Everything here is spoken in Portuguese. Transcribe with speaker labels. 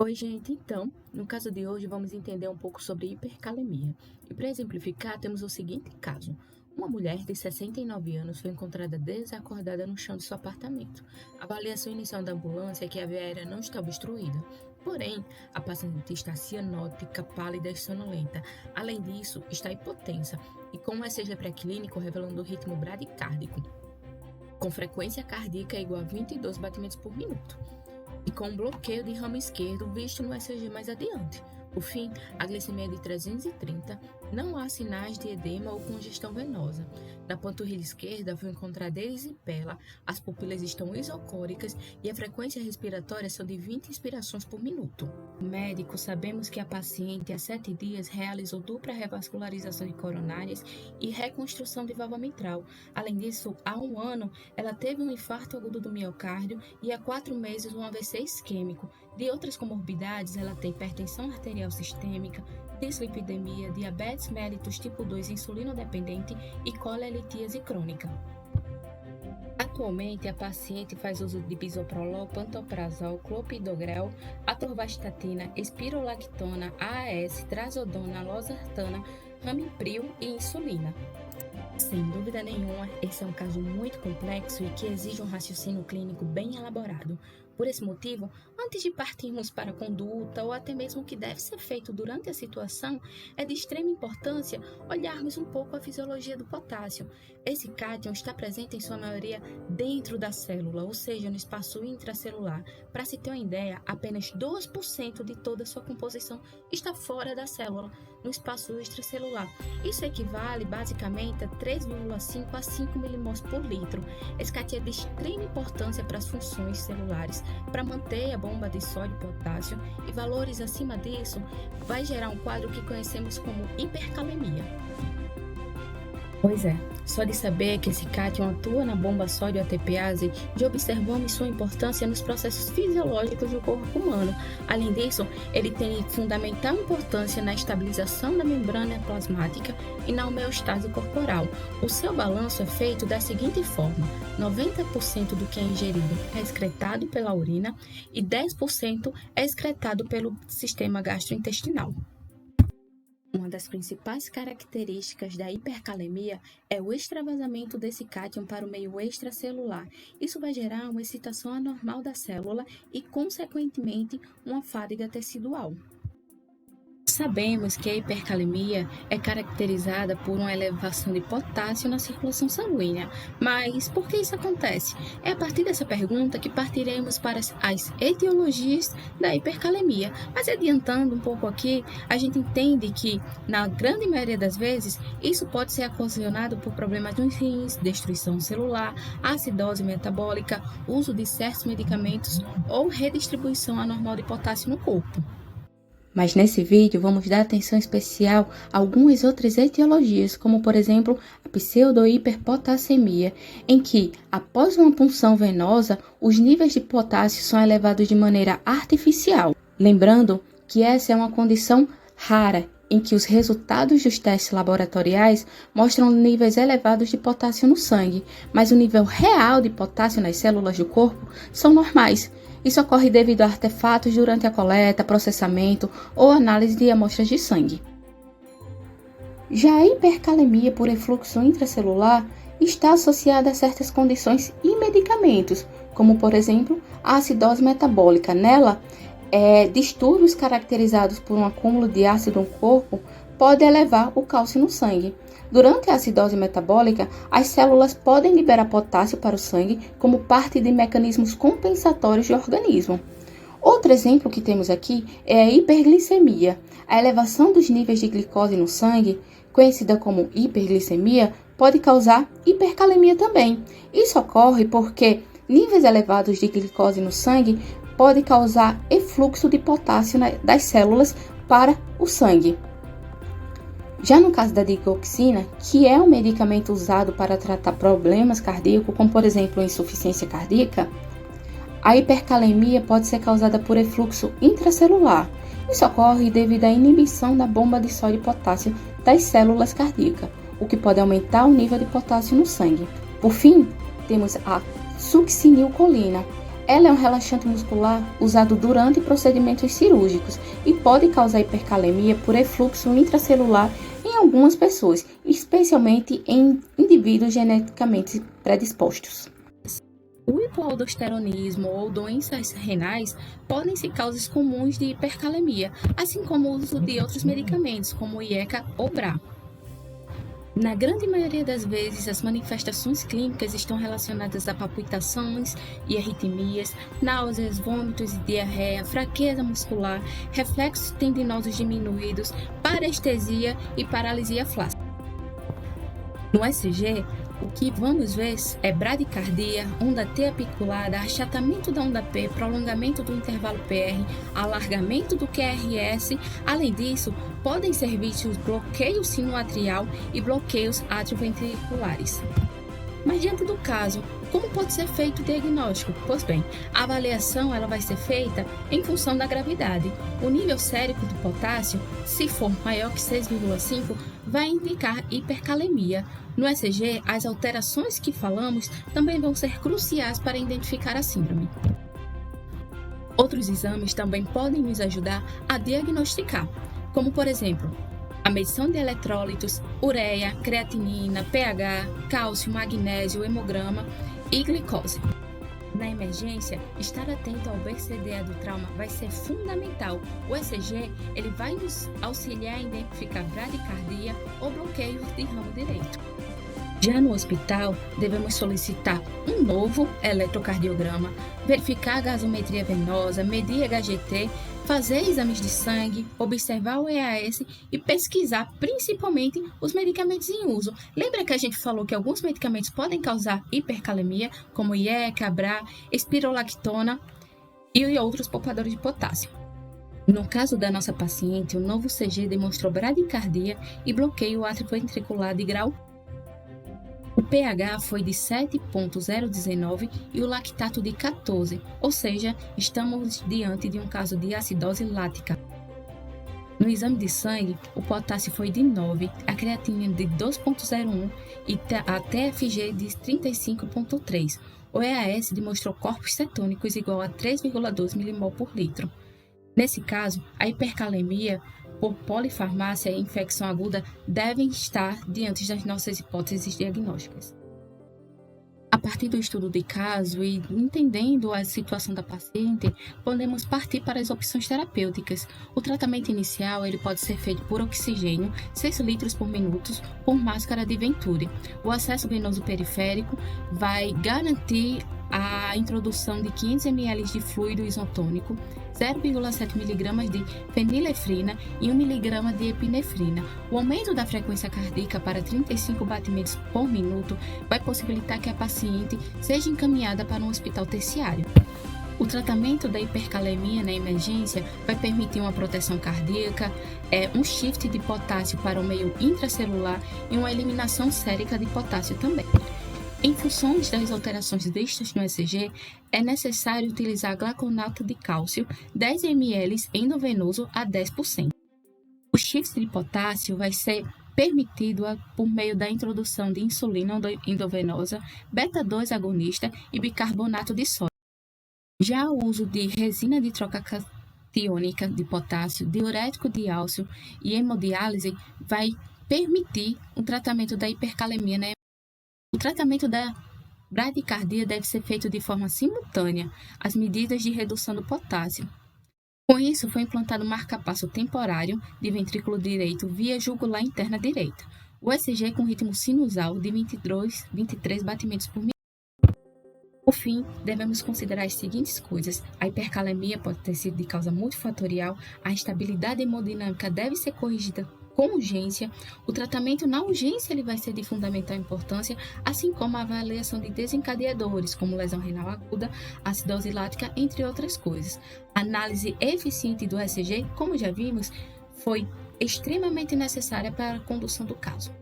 Speaker 1: Oi, gente. Então, no caso de hoje, vamos entender um pouco sobre hipercalemia. E para exemplificar, temos o seguinte caso. Uma mulher de 69 anos foi encontrada desacordada no chão de seu apartamento. A avaliação inicial da ambulância é que a via aérea não está obstruída. Porém, a paciente está cianótica, pálida e sonolenta. Além disso, está hipotensa e com um ECG pré-clínico revelando o ritmo bradicárdico, com frequência cardíaca igual a 22 batimentos por minuto, e com um bloqueio de ramo esquerdo visto no ECG mais adiante. Por fim, a glicemia é de 330, não há sinais de edema ou congestão venosa. Na panturrilha esquerda foi encontrada erisipela, as pupilas estão isocóricas e a frequência respiratória são de 20 inspirações por minuto. O médico, sabemos que a paciente há 7 dias realizou dupla revascularização de coronárias e reconstrução de válvula mitral. Além disso, há 1 ano, ela teve um infarto agudo do miocárdio e há 4 meses um AVC isquêmico. De outras comorbidades, ela tem hipertensão arterial sistêmica, dislipidemia, diabetes mellitus tipo 2 insulinodependente e colelitíase crônica. Atualmente, a paciente faz uso de bisoprolol, pantoprazol, clopidogrel, atorvastatina, espirolactona, AAS, trazodona, losartana, ramipril e insulina. Sem dúvida nenhuma, esse é um caso muito complexo e que exige um raciocínio clínico bem elaborado. Por esse motivo, antes de partirmos para a conduta ou até mesmo o que deve ser feito durante a situação, é de extrema importância olharmos um pouco a fisiologia do potássio. Esse cátion está presente em sua maioria dentro da célula, ou seja, no espaço intracelular. Para se ter uma ideia, apenas 2% de toda a sua composição está fora da célula, no espaço extracelular. Isso equivale basicamente a 3,5 a 5 milimols por litro. Esse cátion é de extrema importância para as funções celulares, para manter a bomba de sódio e potássio, e valores acima disso vai gerar um quadro que conhecemos como hipercalemia. Pois é, só de saber que esse cátion atua na bomba sódio-ATPase, já observamos sua importância nos processos fisiológicos do corpo humano. Além disso, ele tem fundamental importância na estabilização da membrana plasmática e na homeostase corporal. O seu balanço é feito da seguinte forma: 90% do que é ingerido é excretado pela urina e 10% é excretado pelo sistema gastrointestinal. Uma das principais características da hipercalemia é o extravasamento desse cátion para o meio extracelular. Isso vai gerar uma excitação anormal da célula e, consequentemente, uma fadiga tecidual. Sabemos que a hipercalemia é caracterizada por uma elevação de potássio na circulação sanguínea. Mas por que isso acontece? É a partir dessa pergunta que partiremos para as etiologias da hipercalemia. Mas adiantando um pouco aqui, a gente entende que, na grande maioria das vezes, isso pode ser ocasionado por problemas nos rins, destruição celular, acidose metabólica, uso de certos medicamentos ou redistribuição anormal de potássio no corpo. Mas nesse vídeo vamos dar atenção especial a algumas outras etiologias, como por exemplo a pseudohiperpotassemia, em que, após uma punção venosa, os níveis de potássio são elevados de maneira artificial. Lembrando que essa é uma condição rara, em que os resultados dos testes laboratoriais mostram níveis elevados de potássio no sangue, mas o nível real de potássio nas células do corpo são normais. Isso ocorre devido a artefatos durante a coleta, processamento ou análise de amostras de sangue. Já a hipercalemia por efluxo intracelular está associada a certas condições e medicamentos, como por exemplo a acidose metabólica. Nela, distúrbios caracterizados por um acúmulo de ácido no corpo podem elevar o cálcio no sangue. Durante a acidose metabólica, as células podem liberar potássio para o sangue como parte de mecanismos compensatórios do organismo. Outro exemplo que temos aqui é a hiperglicemia. A elevação dos níveis de glicose no sangue, conhecida como hiperglicemia, pode causar hipercalemia também. Isso ocorre porque níveis elevados de glicose no sangue podem causar efluxo de potássio das células para o sangue. Já no caso da digoxina, que é um medicamento usado para tratar problemas cardíacos, como por exemplo insuficiência cardíaca, a hipercalemia pode ser causada por efluxo intracelular. Isso ocorre devido à inibição da bomba de sódio e potássio das células cardíacas, o que pode aumentar o nível de potássio no sangue. Por fim, temos a succinilcolina. Ela é um relaxante muscular usado durante procedimentos cirúrgicos e pode causar hipercalemia por efluxo intracelular em algumas pessoas, especialmente em indivíduos geneticamente predispostos. O hipoaldosteronismo ou doenças renais podem ser causas comuns de hipercalemia, assim como o uso de outros medicamentos, como o IECA ou BRA. Na grande maioria das vezes, as manifestações clínicas estão relacionadas a palpitações e arritmias, náuseas, vômitos e diarreia, fraqueza muscular, reflexos tendinosos diminuídos, parestesia e paralisia flácida. No ECG, o que vamos ver é bradicardia, onda T apiculada, achatamento da onda P, prolongamento do intervalo PR, alargamento do QRS. Além disso, podem ser vistos bloqueio sinoatrial e bloqueios atrioventriculares. Mas diante do caso, como pode ser feito o diagnóstico? Pois bem, a avaliação ela vai ser feita em função da gravidade. O nível sérico de potássio, se for maior que 6,5, vai indicar hipercalemia. No ECG, as alterações que falamos também vão ser cruciais para identificar a síndrome. Outros exames também podem nos ajudar a diagnosticar, como por exemplo, a medição de eletrólitos, ureia, creatinina, pH, cálcio, magnésio, hemograma e glicose. Na emergência, estar atento ao BCDA do trauma vai ser fundamental. O ECG ele vai nos auxiliar a identificar bradicardia ou bloqueio de ramo direito. Já no hospital, devemos solicitar um novo eletrocardiograma, verificar a gasometria venosa, medir HGT, fazer exames de sangue, observar o EAS e pesquisar principalmente os medicamentos em uso. Lembra que a gente falou que alguns medicamentos podem causar hipercalemia, como IECA, BRA, espirolactona e outros poupadores de potássio. No caso da nossa paciente, o novo CG demonstrou bradicardia e bloqueio atrioventricular de grau. O pH foi de 7,019 e o lactato de 14, ou seja, estamos diante de um caso de acidose lática. No exame de sangue, o potássio foi de 9, a creatinina de 2,01 e a TFG de 35,3. O EAS demonstrou corpos cetônicos igual a 3,2 mmol por litro. Nesse caso, a hipercalemia por polifarmácia e infecção aguda devem estar diante das nossas hipóteses diagnósticas. A partir do estudo de caso e entendendo a situação da paciente, podemos partir para as opções terapêuticas. O tratamento inicial ele pode ser feito por oxigênio, 6 litros por minuto, por máscara de Venturi. O acesso venoso periférico vai garantir a introdução de 500 ml de fluido isotônico, 0,7 mg de fenilefrina e 1 mg de epinefrina. O aumento da frequência cardíaca para 35 batimentos por minuto vai possibilitar que a paciente seja encaminhada para um hospital terciário. O tratamento da hipercalemia na emergência vai permitir uma proteção cardíaca, um shift de potássio para o meio intracelular e uma eliminação sérica de potássio também. Em função das alterações vistas no ECG, é necessário utilizar glaconato de cálcio 10 ml endovenoso a 10%. O shift de potássio vai ser permitido por meio da introdução de insulina endovenosa, beta-2 agonista e bicarbonato de sódio. Já o uso de resina de troca catiônica de potássio, diurético de álcio e hemodiálise vai permitir o tratamento da hipercalemia na O tratamento da bradicardia deve ser feito de forma simultânea às medidas de redução do potássio. Com isso, foi implantado um marca-passo temporário de ventrículo direito via jugular interna direita. O ECG com ritmo sinusal de 23 batimentos por minuto. Por fim, devemos considerar as seguintes coisas. A hipercalemia pode ter sido de causa multifatorial, a estabilidade hemodinâmica deve ser corrigida com urgência, o tratamento na urgência ele vai ser de fundamental importância, assim como a avaliação de desencadeadores, como lesão renal aguda, acidose lática, entre outras coisas. A análise eficiente do ECG, como já vimos, foi extremamente necessária para a condução do caso.